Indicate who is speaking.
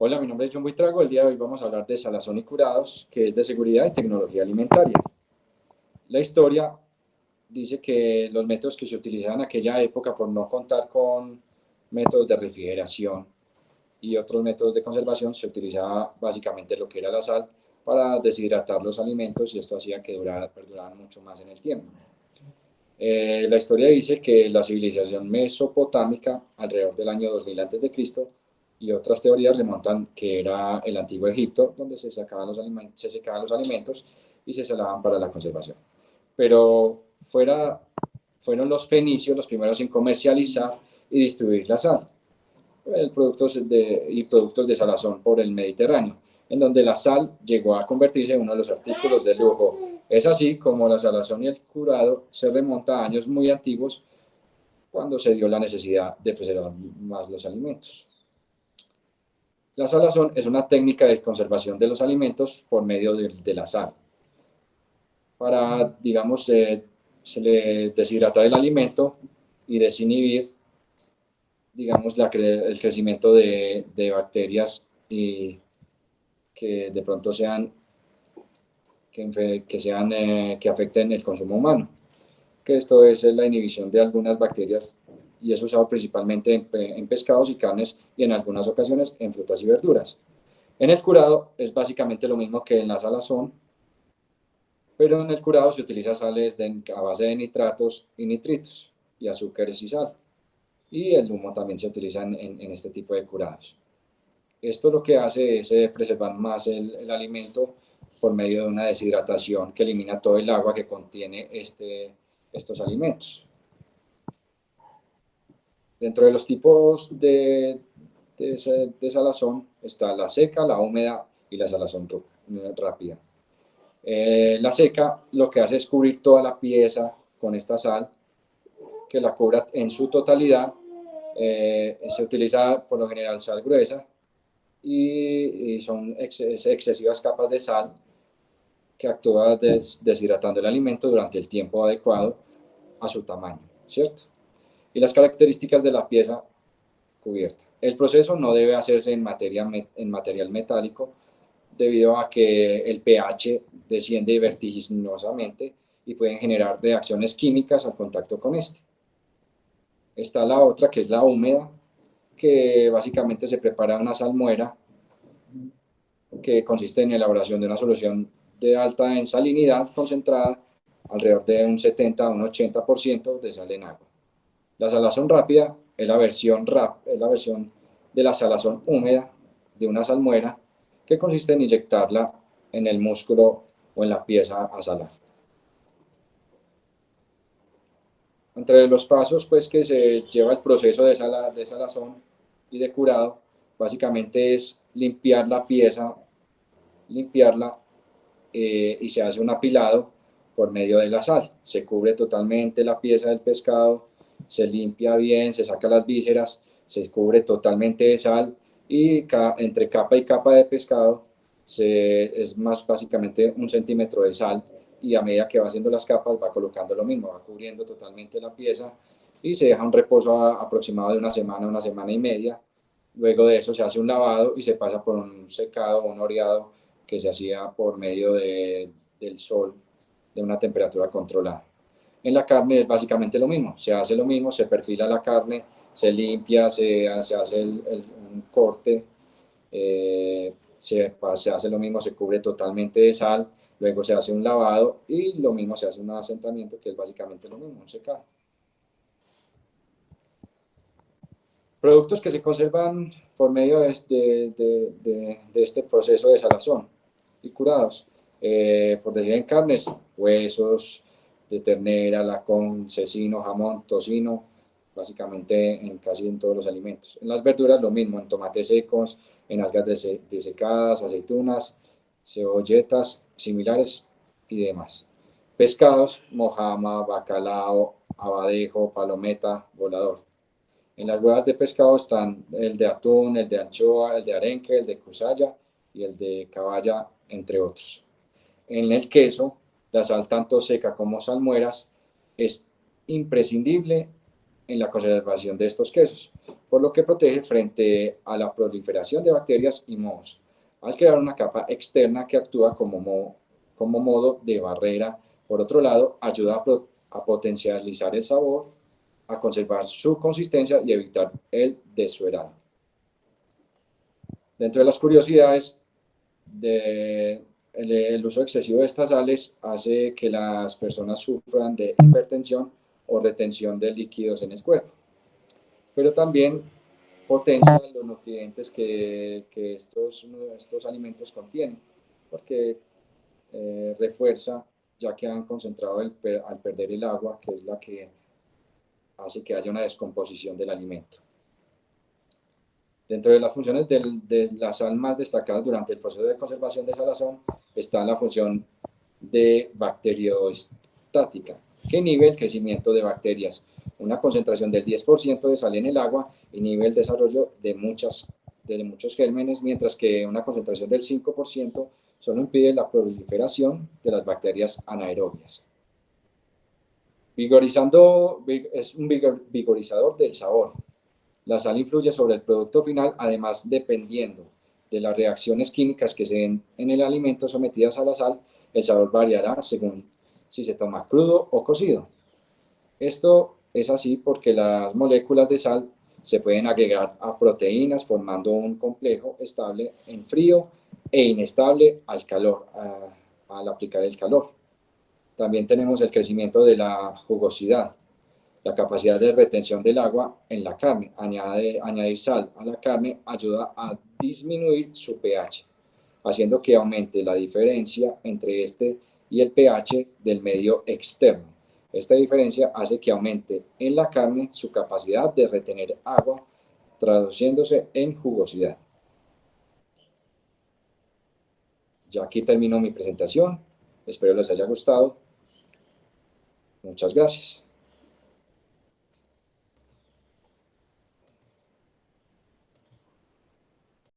Speaker 1: Hola, mi nombre es John Buitrago. El día de hoy vamos a hablar de salazón y curados, que es de seguridad y tecnología alimentaria. La historia dice que los métodos que se utilizaban en aquella época, por no contar con métodos de refrigeración y otros métodos de conservación, se utilizaba básicamente lo que era la sal para deshidratar los alimentos y esto hacía que perduraran mucho más en el tiempo. La historia dice que la civilización mesopotámica, alrededor del año 2000 a.C., y otras teorías remontan que era el antiguo Egipto, donde se secaban los alimentos y se salaban para la conservación. Pero fueron los fenicios los primeros en comercializar y distribuir la sal y productos de salazón por el Mediterráneo, en donde la sal llegó a convertirse en uno de los artículos de lujo. Es así como la salazón y el curado se remonta a años muy antiguos, cuando se dio la necesidad de preservar más los alimentos. La salazón es una técnica de conservación de los alimentos por medio de la sal. Para, digamos, se le deshidratar el alimento y desinhibir, digamos, el crecimiento de bacterias y que de pronto que afecten el consumo humano, que esto es la inhibición de algunas bacterias y es usado principalmente en pescados y carnes y en algunas ocasiones en frutas y verduras. En el curado es básicamente lo mismo que en la salazón, pero en el curado se utiliza a base de nitratos y nitritos y azúcares y sal. Y el humo también se utiliza en este tipo de curados. Esto lo que hace es preservar más el alimento por medio de una deshidratación que elimina todo el agua que contiene estos alimentos. Dentro de los tipos de salazón está la seca, la húmeda y la salazón rápida. La seca lo que hace es cubrir toda la pieza con esta sal, que la cubra en su totalidad. Se utiliza por lo general sal gruesa y son excesivas capas de sal que actúa deshidratando el alimento durante el tiempo adecuado a su tamaño, ¿cierto? Y las características de la pieza cubierta. El proceso no debe hacerse en material metálico debido a que el pH desciende vertiginosamente y pueden generar reacciones químicas al contacto con este. Está la otra, que es la húmeda, que básicamente se prepara una salmuera que consiste en la elaboración de una solución de alta en salinidad concentrada, alrededor de un 70 a un 80% de sal en agua. La salazón rápida es la versión de la salazón húmeda de una salmuera, que consiste en inyectarla en el músculo o en la pieza a salar. Entre los pasos pues, que se lleva el proceso de salazón y de curado, básicamente es limpiar la pieza, limpiarla y se hace un apilado por medio de la sal. Se cubre totalmente la pieza del pescado, se limpia bien, se saca las vísceras, se cubre totalmente de sal y entre capa y capa de pescado es más básicamente un centímetro de sal, y a medida que va haciendo las capas va colocando lo mismo, va cubriendo totalmente la pieza y se deja un reposo aproximado de una semana y media. Luego de eso se hace un lavado y se pasa por un secado o un oreado que se hacía por medio del sol, de una temperatura controlada. En la carne es básicamente lo mismo, se hace lo mismo, se perfila la carne, se limpia, se hace un corte, se hace lo mismo, se cubre totalmente de sal, luego se hace un lavado y lo mismo se hace un asentamiento, que es básicamente lo mismo, un secado. Productos que se conservan por medio de este proceso de salazón y curados, por decir en carnes, huesos de ternera, lacón, cecino, jamón, tocino, básicamente casi en todos los alimentos. En las verduras lo mismo, en tomates secos, en algas desecadas, aceitunas, cebolletas similares y demás. Pescados, mojama, bacalao, abadejo, palometa, volador. En las huevas de pescado están el de atún, el de anchoa, el de arenque, el de cusaya y el de caballa, entre otros. En el queso, la sal tanto seca como salmueras es imprescindible en la conservación de estos quesos, por lo que protege frente a la proliferación de bacterias y mohos, al crear una capa externa que actúa como modo de barrera. Por otro lado, ayuda a potencializar el sabor, a conservar su consistencia y evitar el desuerado. Dentro de las curiosidades, el uso excesivo de estas sales hace que las personas sufran de hipertensión o retención de líquidos en el cuerpo, pero también potencia los nutrientes que estos alimentos contienen, porque refuerza, ya que han concentrado al perder el agua, que es la que hace que haya una descomposición del alimento. Dentro de las funciones de la sal más destacadas durante el proceso de conservación de salazón está la función de bacteriostática, que inhibe el crecimiento de bacterias. Una concentración del 10% de sal en el agua inhibe el desarrollo de muchos gérmenes, mientras que una concentración del 5% solo impide la proliferación de las bacterias anaerobias. Es un vigorizador del sabor. La sal influye sobre el producto final, además, dependiendo de las reacciones químicas que se den en el alimento sometidas a la sal, el sabor variará según si se toma crudo o cocido. Esto es así porque las moléculas de sal se pueden agregar a proteínas formando un complejo estable en frío e inestable al calor, al aplicar el calor. También tenemos el crecimiento de la jugosidad, la capacidad de retención del agua en la carne. Añadir sal a la carne ayuda a disminuir su pH, haciendo que aumente la diferencia entre este y el pH del medio externo. Esta diferencia hace que aumente en la carne su capacidad de retener agua, traduciéndose en jugosidad. Ya aquí termino mi presentación. Espero les haya gustado. Muchas gracias.